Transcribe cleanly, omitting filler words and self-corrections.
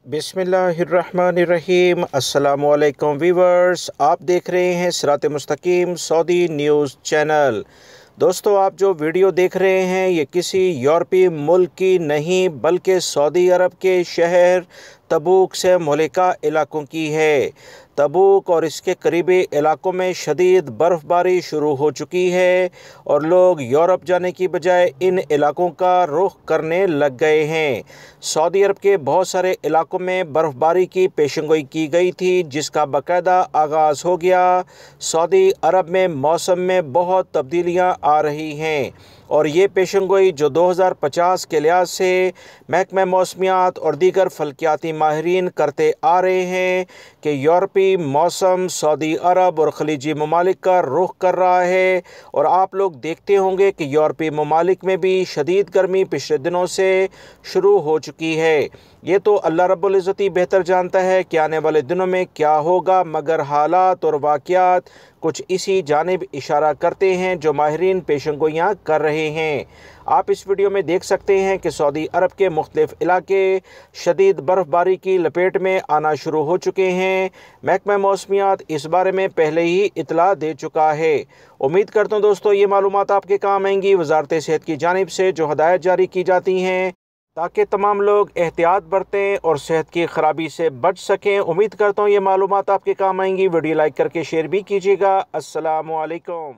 बिस्मिल्लाहिर्रहमानिर्रहीम। अस्सलामुअलैकुम वीवर्स, आप देख रहे हैं सिरात मुस्तकीम सऊदी न्यूज़ चैनल। दोस्तों, आप जो वीडियो देख रहे हैं ये किसी यूरोपीय मुल्क की नहीं बल्कि सऊदी अरब के शहर तबूक से मुल्का इलाकों की है। तबूक और इसके करीबी इलाकों में शदीद बर्फ़बारी शुरू हो चुकी है और लोग यूरोप जाने की बजाय इन इलाकों का रुख करने लग गए हैं। सऊदी अरब के बहुत सारे इलाकों में बर्फ़बारी की पेशेंगोई की गई थी, जिसका बाकायदा आगाज़ हो गया। सऊदी अरब में मौसम में बहुत तब्दीलियाँ आ रही हैं और ये पेशेंगोई जो 2050 के लिहाज से महकमा मौसमियात और दीगर फल्कियाती माहिरीन करते आ रहे हैं कि यूरोपी मौसम सऊदी अरब और खलीजी ममालिक का रुख कर रहा है। और आप लोग देखते होंगे कि यूरोपी ममालिक में भी शदीद गर्मी पिछले दिनों से शुरू हो चुकी है। ये तो अल्लाह रब्बुल इज़्ज़त ही बेहतर जानता है कि आने वाले दिनों में क्या होगा, मगर हालात और वाक़यात कुछ इसी जानिब इशारा करते हैं जो माहिरीन पेशेंगोइयाँ कर रहे हैं। आप इस वीडियो में देख सकते हैं कि सऊदी अरब के मुख्तलिफ इलाके शदीद बर्फ़बारी की लपेट में आना शुरू हो चुके हैं। महकमा मौसमियात इस बारे में पहले ही इतला दे चुका है। उम्मीद करता हूँ दोस्तों ये मालूमात आपके काम आएंगी वज़ारत सेहत की जानिब से जो हदायत जारी की जाती हैं ताकि तमाम लोग एहतियात बरतें और सेहत की ख़राबी से बच सकें। उम्मीद करता हूँ ये मालूमात आपके काम आएंगी। वीडियो लाइक करके शेयर भी कीजिएगा। अस्सलामु अलैकुम।